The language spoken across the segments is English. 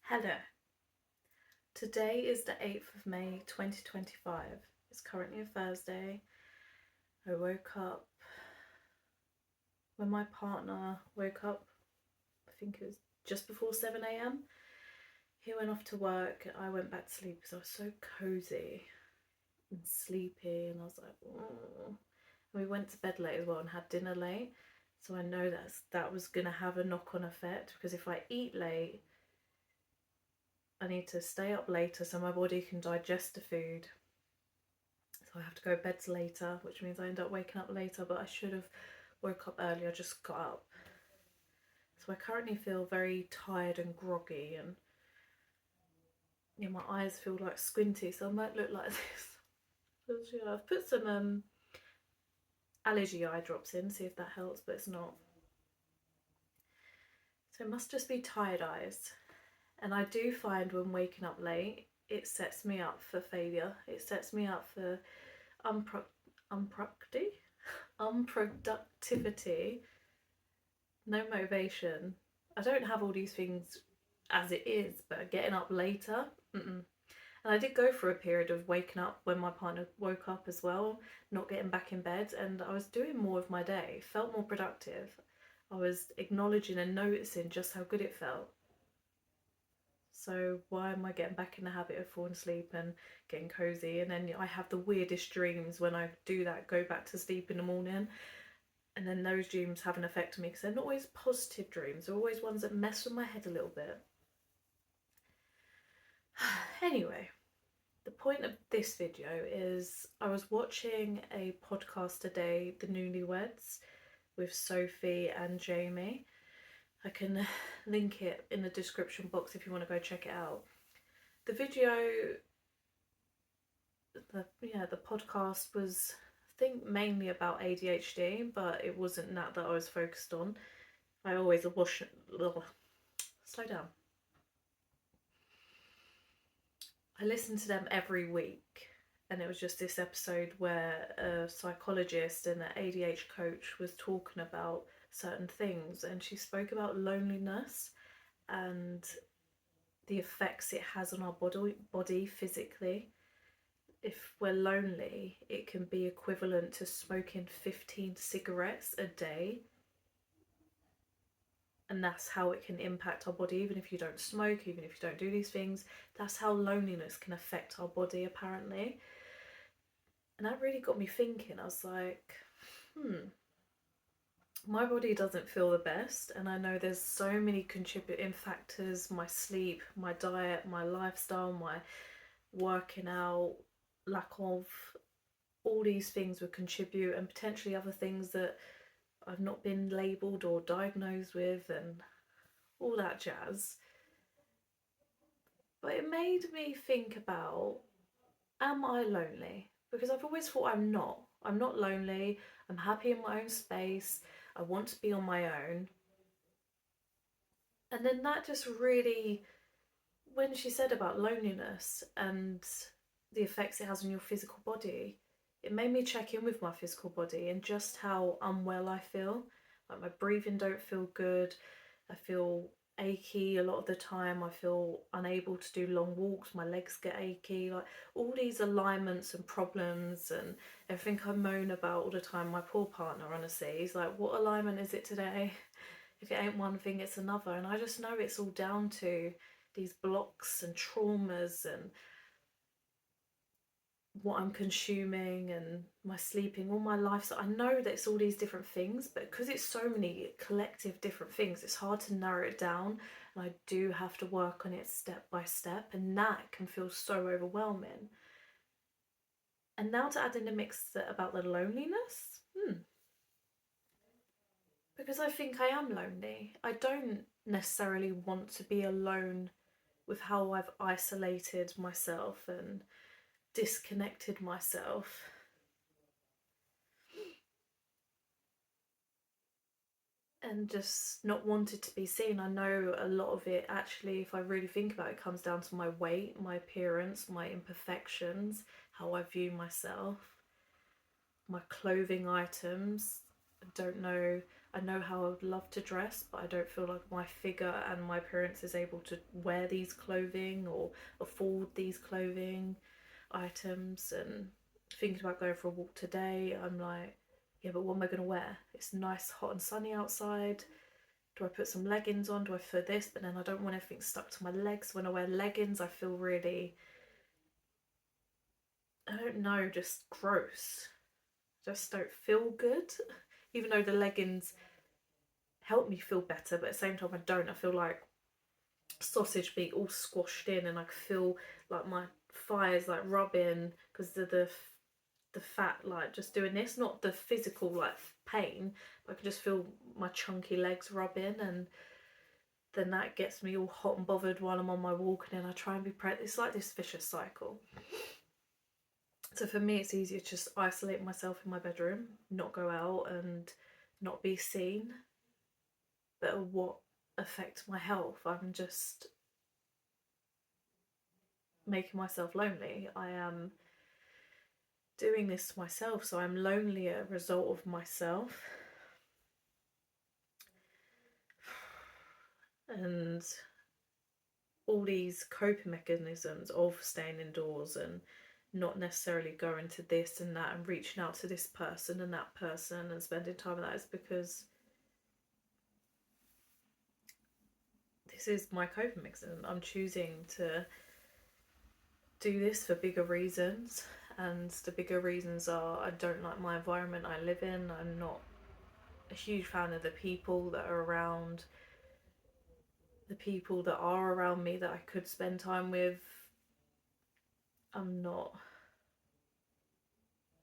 Hello. Today is the 8th of May 2025. It's currently a Thursday. I woke up when my partner woke up. I think it was just before 7 a.m. He went off to work. I went back to sleep because I was so cozy and sleepy, and I was like, oh. And we went to bed late as well and had dinner late. So I know that was going to have a knock-on effect, because if I eat late, I need to stay up later so my body can digest the food. So I have to go to bed later, which means I end up waking up later, but I should have woke up earlier, just got up. So I currently feel very tired and groggy, and my eyes feel like squinty, so I might look like this. I've put some allergy eye drops in, see if that helps, but it's not. So it must just be tired eyes. And I do find when waking up late, it sets me up for failure. It sets me up for unproductivity, no motivation. I don't have all these things as it is, but getting up later, and I did go through a period of waking up when my partner woke up as well, not getting back in bed, and I was doing more of my day, felt more productive. I was acknowledging and noticing just how good it felt. So why am I getting back in the habit of falling asleep and getting cozy? And then I have the weirdest dreams when I do that, go back to sleep in the morning. And then those dreams have an effect on me, because they're not always positive dreams. They're always ones that mess with my head a little bit. Anyway, the point of this video is I was watching a podcast today, The Newlyweds, with Sophie and Jamie. I can link it in the description box if you want to go check it out. The video, the podcast was, I think, mainly about ADHD, but it wasn't that I was focused on. I always slow down. I listen to them every week, and it was just this episode where a psychologist and an ADHD coach was talking about certain things, and she spoke about loneliness and the effects it has on our body physically. If we're lonely, it can be equivalent to smoking 15 cigarettes a day, and that's how it can impact our body. Even if you don't smoke, even if you don't do these things, that's how loneliness can affect our body, apparently. And that really got me thinking. I was like, my body doesn't feel the best, and I know there's so many contributing factors: my sleep, my diet, my lifestyle, my working out, lack of, all these things would contribute, and potentially other things that I've not been labelled or diagnosed with, and all that jazz. But it made me think about, am I lonely? Because I've always thought I'm not. I'm not lonely. I'm happy in my own space. I want to be on my own. And then that just really, when she said about loneliness and the effects it has on your physical body, it made me check in with my physical body and just how unwell I feel. Like, my breathing don't feel good. I feel achy a lot of the time. I feel unable to do long walks. My legs get achy. Like, all these alignments and problems and everything I moan about all the time. My poor partner, honestly, he's like, what alignment is it today? If it ain't one thing, it's another. And I just know it's all down to these blocks and traumas and what I'm consuming and my sleeping, all my life. So I know that it's all these different things, but because it's so many collective different things, it's hard to narrow it down, and I do have to work on it step by step, and that can feel so overwhelming. And now to add in the mix about the loneliness, because I think I am lonely. I don't necessarily want to be alone with how I've isolated myself and disconnected myself. And just not wanted to be seen. I know a lot of it, actually, if I really think about it, comes down to my weight, my appearance, my imperfections, how I view myself, my clothing items. I don't know. I know how I would love to dress, but I don't feel like my figure and my appearance is able to wear these clothing or afford these clothing items. And thinking about going for a walk today, I'm like, yeah, but what am I going to wear? It's nice, hot and sunny outside. Do I put some leggings on? Do I feel this? But then I don't want everything stuck to my legs. When I wear leggings, I feel really, I don't know, just gross. Just don't feel good. Even though the leggings help me feel better, but at the same time I don't. I feel like sausage meat all squashed in, and I feel like my thighs like rubbing because the fat like just doing this, not the physical like pain, but I can just feel my chunky legs rubbing, and then that gets me all hot and bothered while I'm on my walk, and then I try and be pregnant. It's like this vicious cycle. So for me, it's easier to just isolate myself in my bedroom, not go out and not be seen. But what affects my health? I'm just making myself lonely. I am doing this to myself, so I'm lonely as a result of myself. And all these coping mechanisms of staying indoors and not necessarily going to this and that and reaching out to this person and that person and spending time with that is because this is my coping mechanism. I'm choosing to do this for bigger reasons, and the bigger reasons are I don't like my environment I live in. I'm not a huge fan of the people that are around, the people that are around me that I could spend time with. I'm not,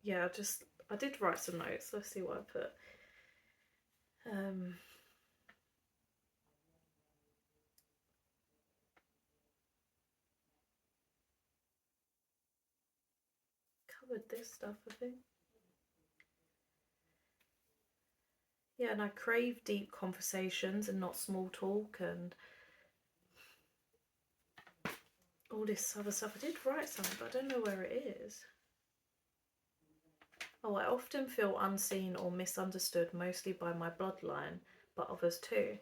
yeah, I did write some notes. Let's see what I put. Covered this stuff, I think. Yeah, and I crave deep conversations and not small talk and all this other stuff. I did write something, but I don't know where it is. Oh, I often feel unseen or misunderstood, mostly by my bloodline, but others too.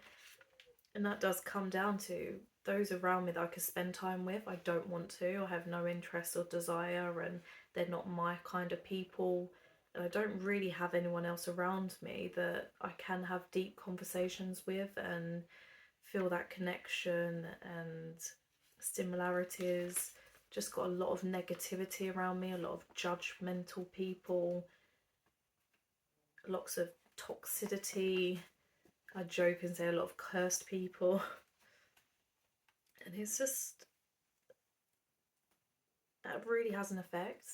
And that does come down to those around me that I could spend time with. I don't want to. I have no interest or desire, and they're not my kind of people. And I don't really have anyone else around me that I can have deep conversations with and feel that connection and similarities. Just got a lot of negativity around me, a lot of judgmental people, lots of toxicity. I joke and say a lot of cursed people. And it's just, that really has an effect.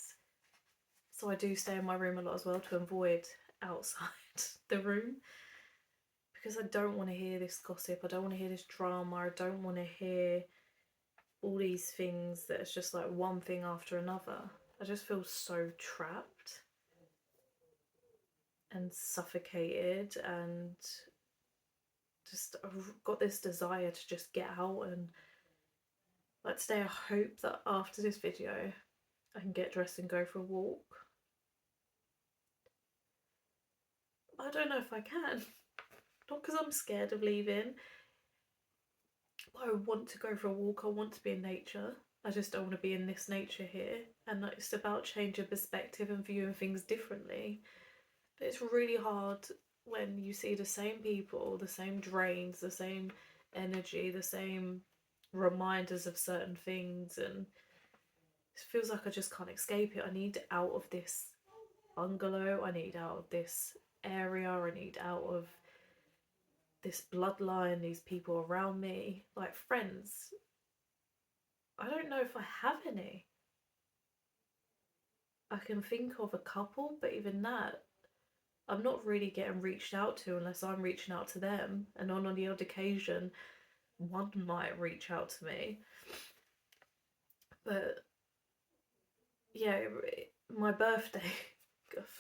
So I do stay in my room a lot as well to avoid outside the room, because I don't want to hear this gossip. I don't want to hear this drama. I don't want to hear all these things that it's just like one thing after another. I just feel so trapped and suffocated, and just I've got this desire to just get out. And like today, I hope that after this video I can get dressed and go for a walk. I don't know if I can. Not because I'm scared of leaving, but I want to go for a walk. I want to be in nature. I just don't want to be in this nature here. And it's about changing perspective and viewing things differently. But it's really hard when you see the same people, the same drains, the same energy, the same reminders of certain things, and it feels like I just can't escape it. I need out of this bungalow. I need out of this area. I need out of this bloodline, these people around me, like friends. I don't know if I have any. I can think of a couple, but even that, I'm not really getting reached out to unless I'm reaching out to them. And on the odd occasion, one might reach out to me. But yeah, my birthday,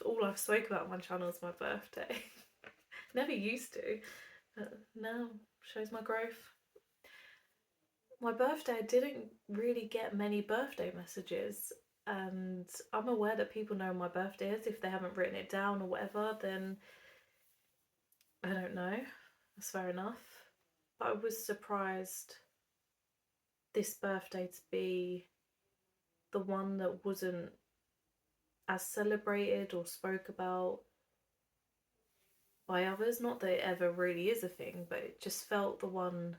all I've spoke about on my channel is my birthday. Never used to, but now shows my growth. My birthday, I didn't really get many birthday messages, and I'm aware that people know my birthday is. If they haven't written it down or whatever, then I don't know. That's fair enough. But I was surprised this birthday to be the one that wasn't as celebrated or spoke about by others. Not that it ever really is a thing, but it just felt the one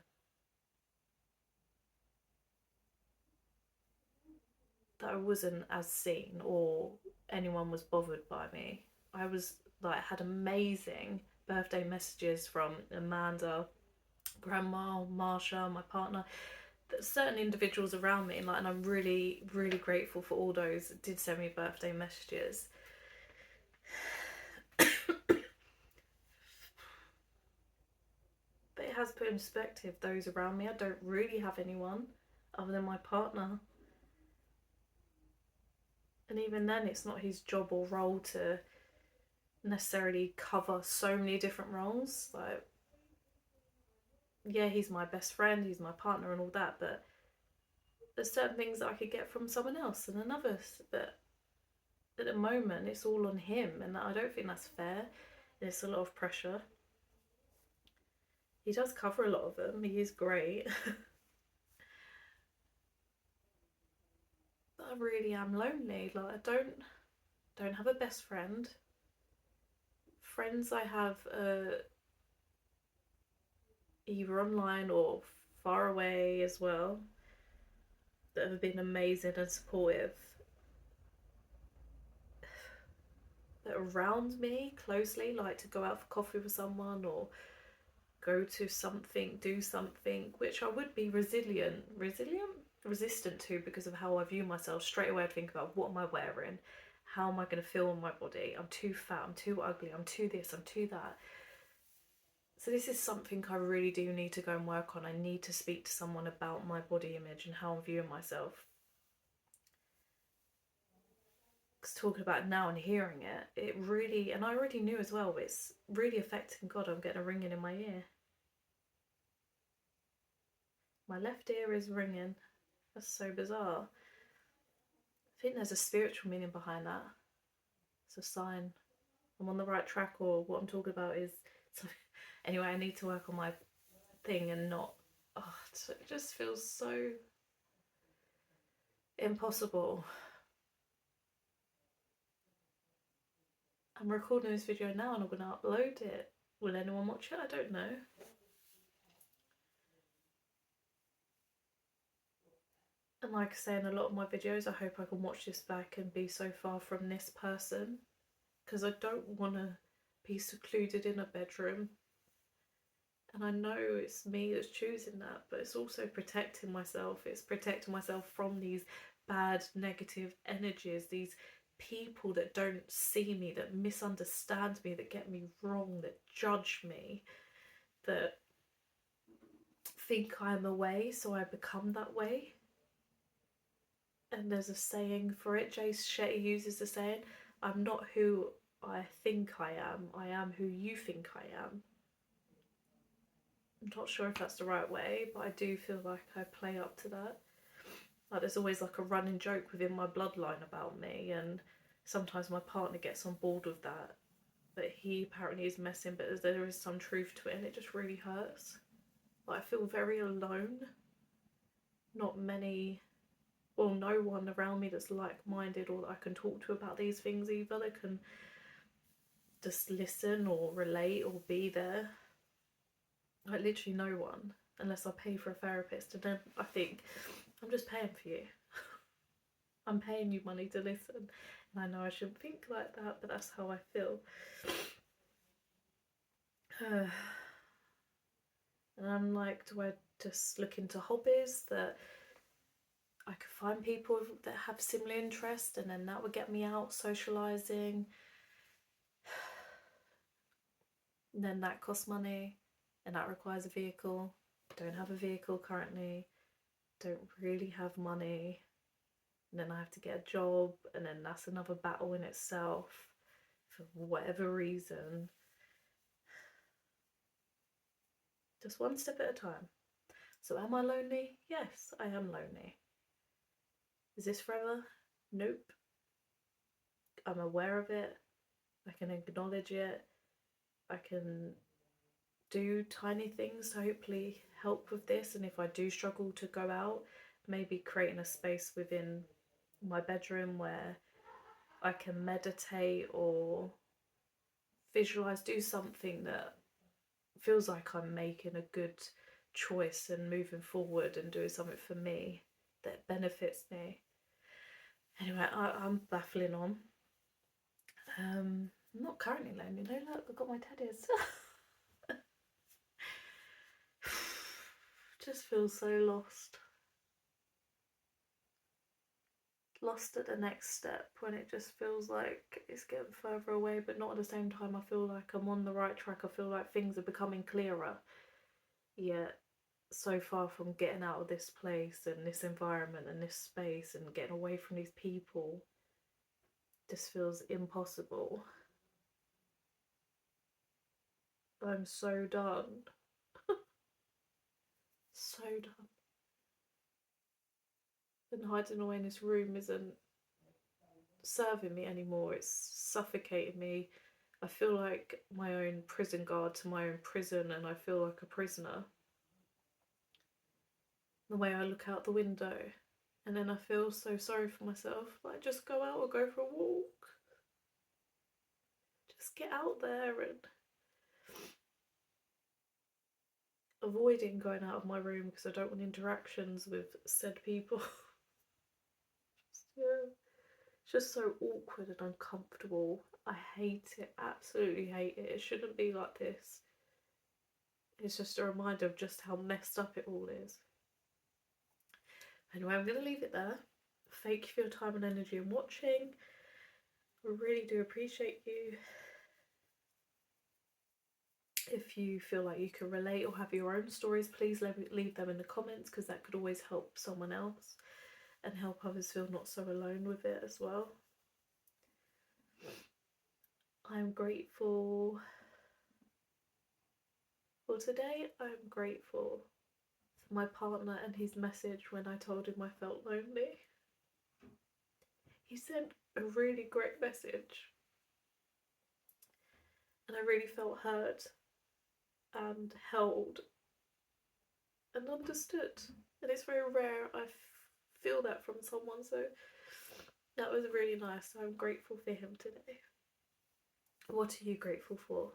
that I wasn't as seen or anyone was bothered by me. I was like, had amazing birthday messages from Amanda, Grandma, Marsha, my partner, certain individuals around me, and I'm really, really grateful for all those that did send me birthday messages. But it has put in perspective those around me. I don't really have anyone other than my partner. And even then, it's not his job or role to necessarily cover so many different roles. Like, yeah, he's my best friend, he's my partner, and all that, but there's certain things that I could get from someone else and another. But at the moment, it's all on him, and I don't think that's fair. It's a lot of pressure. He does cover a lot of them, he is great. But I really am lonely. Like, I don't have a best friend. Friends I have either online or far away as well, that have been amazing and supportive. That around me closely, like to go out for coffee with someone or go to something, do something, which I would be resistant to because of how I view myself. Straight away I'd think about, what am I wearing? How am I going to feel on my body? I'm too fat, I'm too ugly, I'm too this, I'm too that. So this is something I really do need to go and work on. I need to speak to someone about my body image and how I'm viewing myself. Because talking about it now and hearing it, it really, and I already knew as well, it's really affecting. God, I'm getting a ringing in my ear. My left ear is ringing. That's so bizarre. I think there's a spiritual meaning behind that. It's a sign I'm on the right track, or what I'm talking about is. So, anyway, I need to work on my thing and not. Oh, it just feels so impossible. I'm recording this video now and I'm going to upload it. Will anyone watch it? I don't know. And like I say in a lot of my videos, I hope I can watch this back and be so far from this person, because I don't want to be secluded in a bedroom. And I know it's me that's choosing that, but it's also protecting myself. It's protecting myself from these bad, negative energies, these people that don't see me, that misunderstand me, that get me wrong, that judge me, that think I'm a way, so I become that way. And there's a saying for it. Jay Shetty uses the saying, I'm not who I think I am who you think I am. I'm not sure if that's the right way, but I do feel like I play up to that. Like, there's always like a running joke within my bloodline about me, and sometimes my partner gets on board with that, but he apparently is messing, but there is some truth to it, and it just really hurts. Like, I feel very alone. Not many, well, no one around me that's like-minded or that I can talk to about these things either. They can just listen or relate or be there. Like, literally no one, unless I pay for a therapist, and then I think, I'm just paying for you. I'm paying you money to listen. And I know I shouldn't think like that, but that's how I feel. And I'm like, do I just look into hobbies that I could find people that have similar interests, and then that would get me out socialising? And then that costs money, and that requires a vehicle. Don't have a vehicle currently. Don't really have money. And then I have to get a job, and then that's another battle in itself for whatever reason. Just one step at a time. So am I lonely? Yes, I am lonely. Is this forever? Nope. I'm aware of it. I can acknowledge it. I can do tiny things to hopefully help with this. And if I do struggle to go out, maybe creating a space within my bedroom where I can meditate or visualize, do something that feels like I'm making a good choice and moving forward and doing something for me that benefits me. Anyway, I'm baffling on. I'm not currently lonely. No, look, I've got my teddies. Just feel so lost. Lost at the next step when it just feels like it's getting further away, but not at the same time. I feel like I'm on the right track. I feel like things are becoming clearer. Yet, so far from getting out of this place and this environment and this space and getting away from these people, just feels impossible. I'm so done. So done. And hiding away in this room isn't serving me anymore. It's suffocating me. I feel like my own prison guard to my own prison, and I feel like a prisoner. The way I look out the window, and then I feel so sorry for myself. Like, just go out or go for a walk. Just get out there. And avoiding going out of my room because I don't want interactions with said people. Yeah. It's just so awkward and uncomfortable. I hate it, absolutely hate it. It shouldn't be like this. It's just a reminder of just how messed up it all is. Anyway, I'm going to leave it there. Thank you for your time and energy in watching. I really do appreciate you. If you feel like you can relate or have your own stories, please leave them in the comments, because that could always help someone else and help others feel not so alone with it as well. I'm grateful for today. I'm grateful for my partner and his message when I told him I felt lonely. He sent a really great message, and I really felt heard and held and understood. And it's very rare I feel that from someone, so that was really nice. So I'm grateful for him today. What are you grateful for?